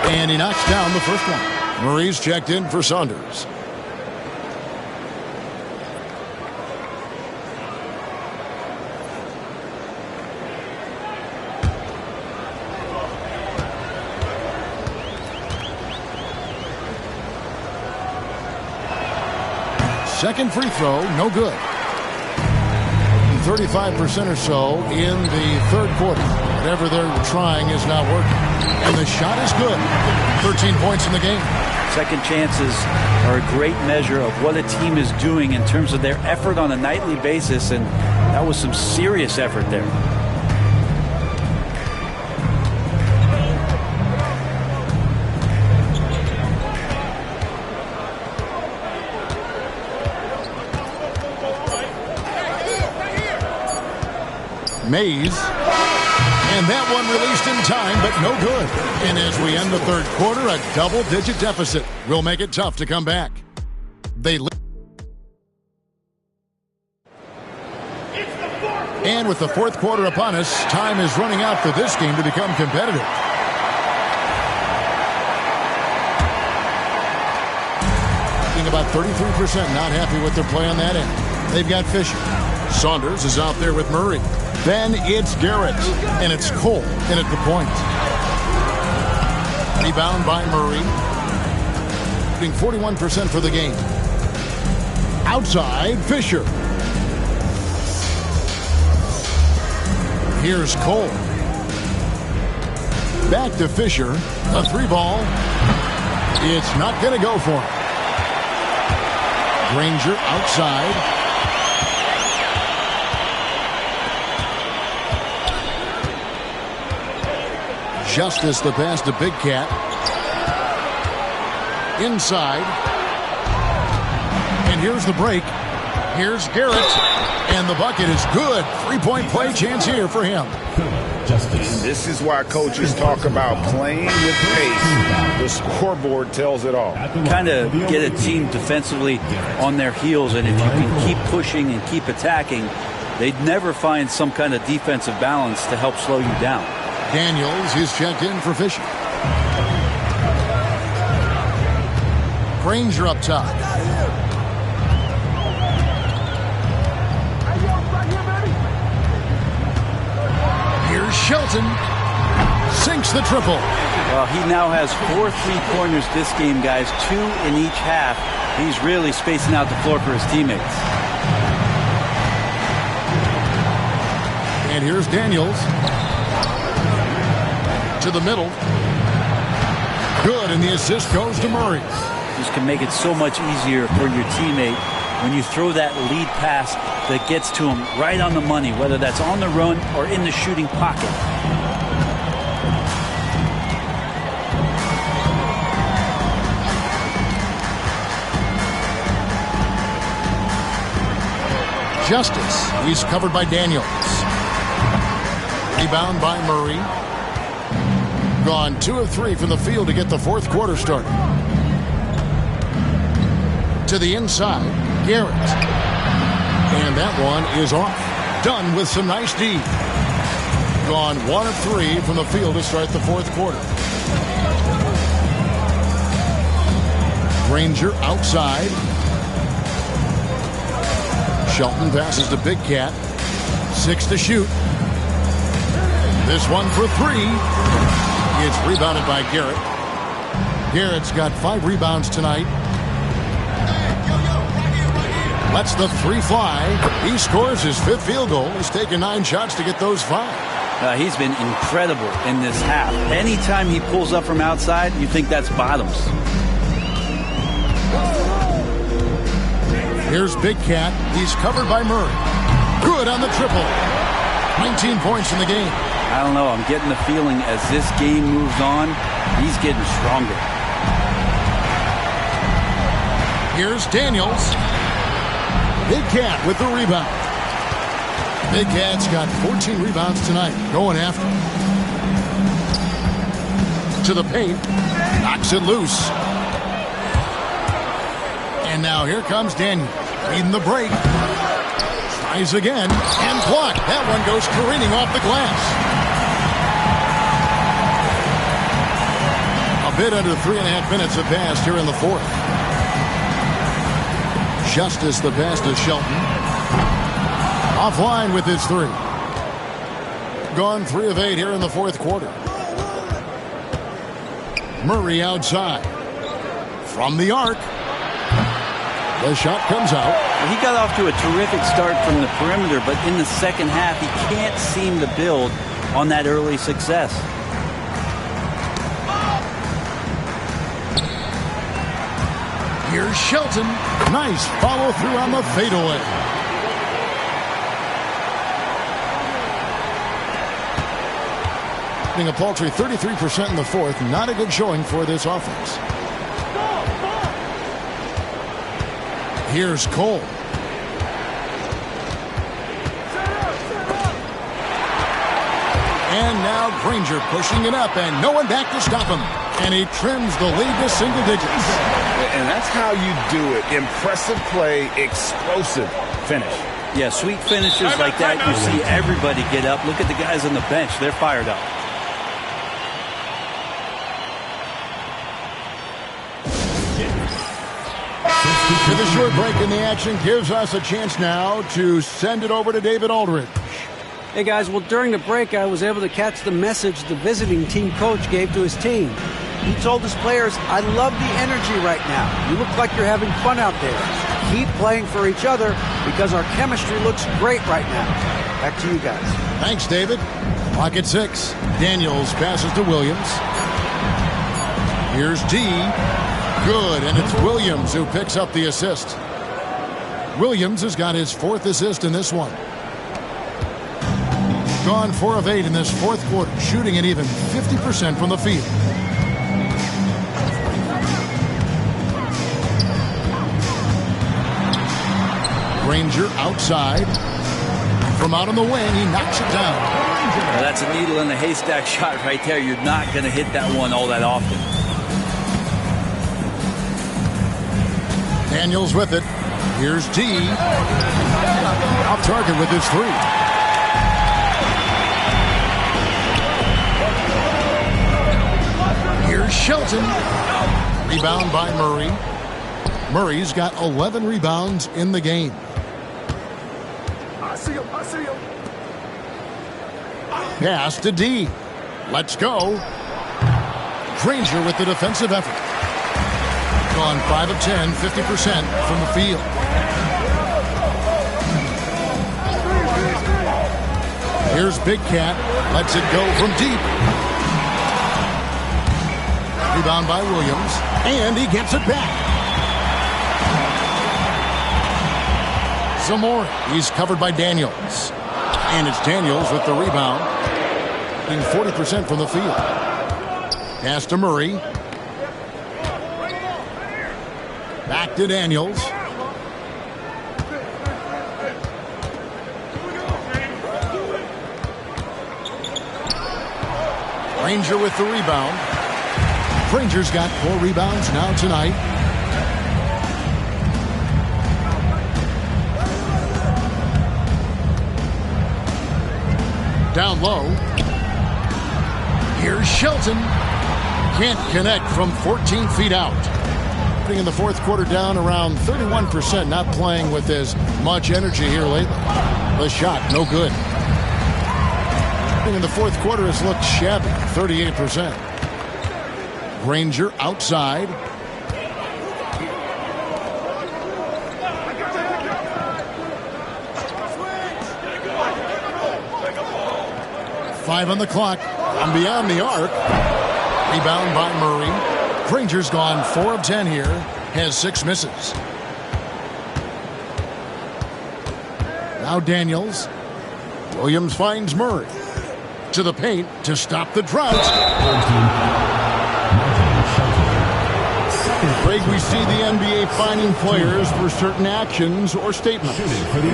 And he knocks down the first one. Murray's checked in for Saunders. Second free throw, no good. 35% or so in the third quarter. Whatever they're trying is not working. And the shot is good. 13 points in the game. Second chances are a great measure of what a team is doing in terms of their effort on a nightly basis, and that was some serious effort there. Mays. And that one released in time, but no good. And as we end the third quarter, a double-digit deficit will make it tough to come back. And with the fourth quarter upon us, time is running out for this game to become competitive. About 33% not happy with their play on that end. They've got Fisher. Saunders is out there with Murray. Then it's Garrett, and it's Cole in at the point. Rebound by Murray. Shooting 41% for the game. Outside, Fisher. Here's Cole. Back to Fisher. A 3-ball. It's not going to go for him. Granger outside. Justice the pass to Big Cat. Inside. And here's the break. Here's Garrett. And the bucket is good. 3-point play chance here for him. Justice. This is why coaches talk about playing with pace. The scoreboard tells it all. Kind of get a team defensively on their heels, and if you can keep pushing and keep attacking, they'd never find some kind of defensive balance to help slow you down. Daniels is checked in for Fisher. Granger up top. Here's Shelton. Sinks the triple. Well, he now has 4 3-pointers this game, guys. 2 in each half. He's really spacing out the floor for his teammates. And here's Daniels. To the middle. Good, and the assist goes to Murray. Just can make it so much easier for your teammate when you throw that lead pass that gets to him right on the money, whether that's on the run or in the shooting pocket. Justice. He's covered by Daniels. Rebound by Murray. Gone 2 of 3 from the field to get the fourth quarter started. To the inside, Garrett. And that one is off. Done with some nice D. Gone 1 of 3 from the field to start the fourth quarter. Granger outside. Shelton passes to Big Cat. 6 to shoot. This one for 3. It's rebounded by Garrett. Garrett's got 5 rebounds tonight. Lets the 3 fly. He scores his 5th field goal. He's taken 9 shots to get those 5. He's been incredible in this half. Anytime he pulls up from outside, you think that's bottoms. Here's Big Cat. He's covered by Murray. Good on the triple. 19 points in the game. I don't know. I'm getting the feeling as this game moves on, he's getting stronger. Here's Daniels. Big Cat with the rebound. Big Cat's got 14 rebounds tonight. Going after him. To the paint. Knocks it loose. And now here comes Daniel. Leading the break. Tries again. And blocked. That one goes careening off the glass. A bit under 3.5 minutes have passed here in the fourth. Justice the pass to Shelton. Offline with his 3. Gone 3 of 8 here in the fourth quarter. Murray outside. From the arc. The shot comes out. He got off to a terrific start from the perimeter, but in the second half, he can't seem to build on that early success. Here's Shelton. Nice follow through on the fadeaway. Being a paltry 33% in the fourth. Not a good showing for this offense. Here's Cole. And now Granger pushing it up, and no one back to stop him. And he trims the lead to single digits. And that's how you do it. Impressive play, explosive finish. Yeah, sweet finishes like that, you see everybody get up. Look at the guys on the bench. They're fired up. To the short break in the action gives us a chance now to send it over to David Aldridge. Hey guys, well during the break I was able to catch the message the visiting team coach gave to his team. He told his players, I love the energy right now. You look like you're having fun out there. Keep playing for each other because our chemistry looks great right now. Back to you guys. Thanks, David. Clock at 6. Daniels passes to Williams. Here's D. Good, and it's Williams who picks up the assist. Williams has got his 4th assist in this one. gone 4 of 8 in this fourth quarter, shooting at even 50% from the field. Granger outside. From out on the wing, he knocks it down. Well, that's a needle in the haystack shot right there. You're not going to hit that one all that often. Daniels with it. Here's D. Off target with his 3. Here's Shelton. Rebound by Murray. Murray's got 11 rebounds in the game. I see him. Pass to D. Let's go. Granger with the defensive effort. Gone 5 of 10, 50% from the field. Here's Big Cat. Lets it go from deep. Rebound by Williams. And he gets it back. Zamora. He's covered by Daniels. And it's Daniels with the rebound. Being 40% from the field. Pass to Murray. Back to Daniels. Granger with the rebound. Granger's got 4 rebounds now tonight. Down low. Here's Shelton. Can't connect from 14 feet out. In the fourth quarter down around 31%, not playing with as much energy here lately. The shot, no good. In the fourth quarter has looked shabby, 38%. Granger outside. Five on the clock. From beyond the arc. Rebound by Murray. Granger's gone 4 of 10 here. Has 6 misses. Now Daniels. Williams finds Murray. To the paint to stop the drought. Craig, we see the NBA fining players for certain actions or statements.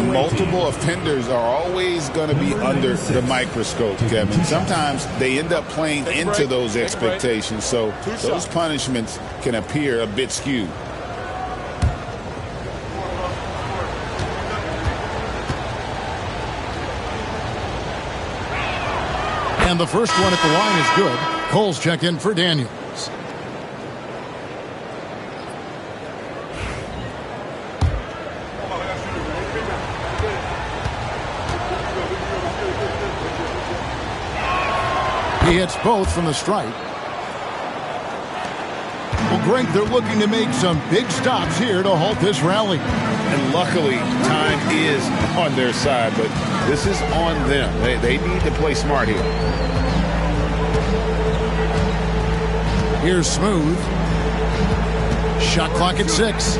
Multiple offenders are always going to be under the microscope, Kevin. Sometimes they end up playing into those expectations, so those punishments can appear a bit skewed. And the first one at the line is good. Cole's checked in for Daniels. He hits both from the stripe. Well, Greg, they're looking to make some big stops here to halt this rally. And luckily, time is on their side, but this is on them. They need to play smart here. Here's Smooth. Shot clock at 6.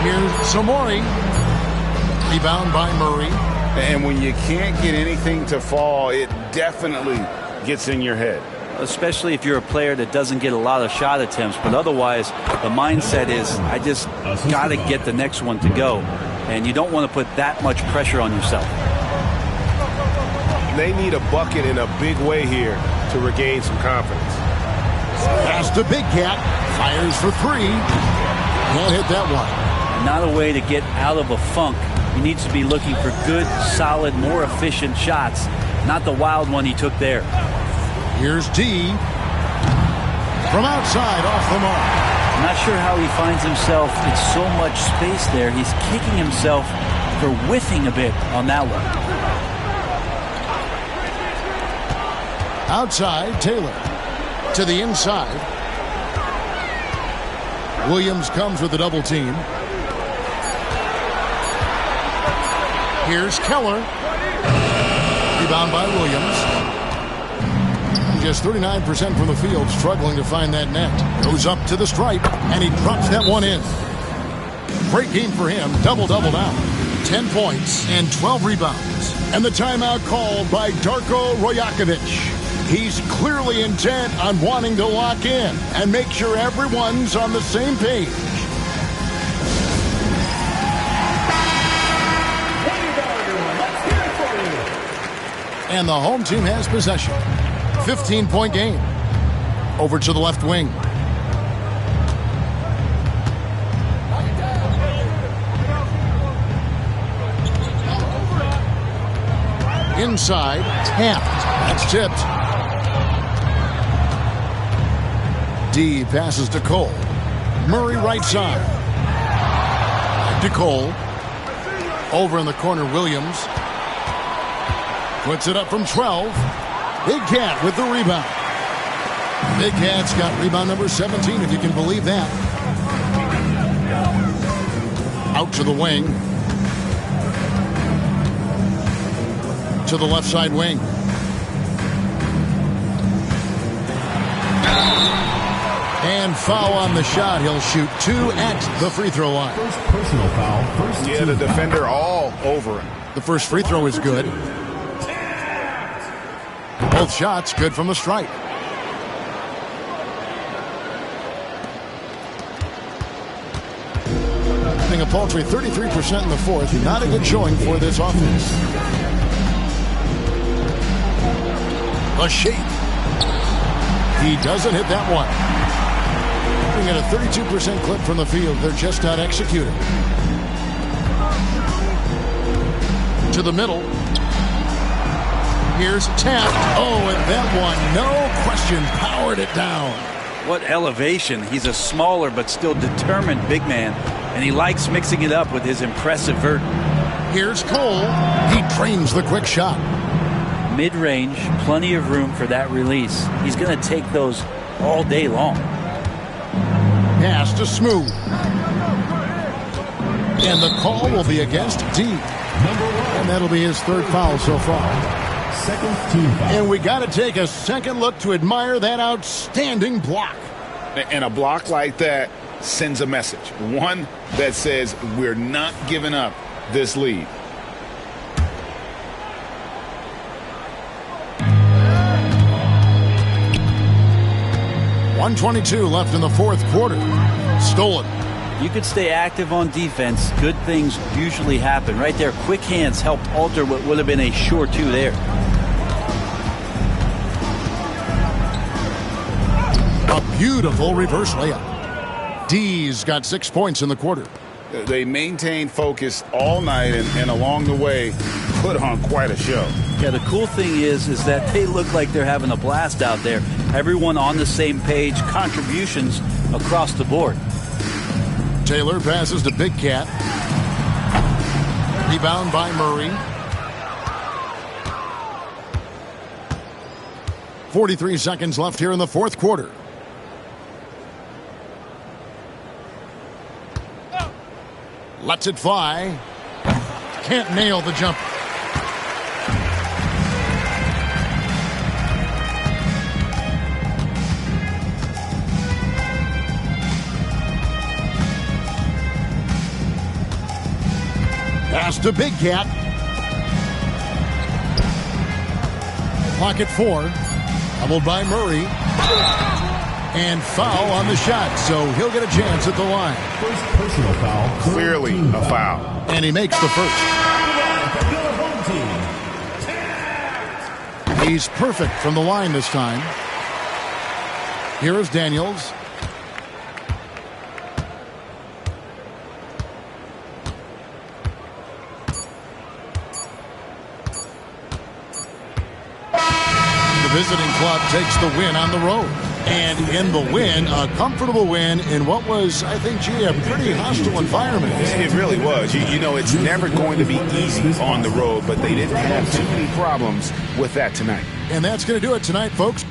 Here's Samori. Rebound by Murray. And when you can't get anything to fall, it definitely gets in your head. Especially if you're a player that doesn't get a lot of shot attempts. But otherwise, the mindset is, I just got to get the next one to go. And you don't want to put that much pressure on yourself. They need a bucket in a big way here to regain some confidence. Pass to Big Cat. Fires for 3. Can't hit that one. Not a way to get out of a funk. He needs to be looking for good, solid, more efficient shots. Not the wild one he took there. Here's D. From outside, off the mark. I'm not sure how he finds himself in so much space there. He's kicking himself for whiffing a bit on that one. Outside, Taylor. To the inside. Williams comes with a double team. Here's Keller. Rebound by Williams. Just 39% from the field, struggling to find that net. Goes up to the stripe, and he drops that one in. Great game for him. Double-double now. 10 points and 12 rebounds. And the timeout called by Darko Rojakovic. He's clearly intent on wanting to lock in and make sure everyone's on the same page. And the home team has possession. 15-point game. Over to the left wing. Inside, tapped. That's tipped. D passes to Cole. Murray right side. To Cole. Over in the corner, Williams. Puts it up from 12. Big Cat with the rebound. Big Cat's got rebound number 17, if you can believe that. Out to the wing. To the left side wing. And foul on the shot. He'll shoot 2 at the free throw line. First personal foul. Yeah, the defender all over him. The first free throw is good. Both shots good from the stripe. A paltry 33% in the fourth. Not a good showing for this offense. A shape. He doesn't hit that one. Looking at a 32% clip from the field. They're just not executing. To the middle. Here's tapped. Oh, and that one, no question, powered it down. What elevation. He's a smaller but still determined big man. And he likes mixing it up with his impressive vert. Here's Cole. He trains the quick shot. Mid-range, plenty of room for that release. He's going to take those all day long. Pass to Smooth. And the call will be against D. And that'll be his third foul so far. Second team foul. And we got to take a second look to admire that outstanding block. And a block like that sends a message. One that says we're not giving up this lead. .122 left in the fourth quarter. Stolen. You could stay active on defense. Good things usually happen. Right there, quick hands helped alter what would have been a sure 2 there. A beautiful reverse layup. D's got 6 points in the quarter. They maintained focus all night and along the way put on quite a show. Yeah, the cool thing is that they look like they're having a blast out there. Everyone on the same page, contributions across the board. Taylor passes to Big Cat. Rebound by Murray. 43 seconds left here in the fourth quarter. Lets it fly. Can't nail the jump. Pass to Big Cat. Pocket 4. Doubled by Murray. And foul on the shot, so he'll get a chance at the line. First personal foul. Clearly a foul. And he makes the first. He's perfect from the line this time. Here is Daniels. The visiting club takes the win on the road. And in the win, a comfortable win in what was, I think, a pretty hostile environment. It really was. You know, it's never going to be easy on the road, but they didn't have too many problems with that tonight. And that's going to do it tonight, folks.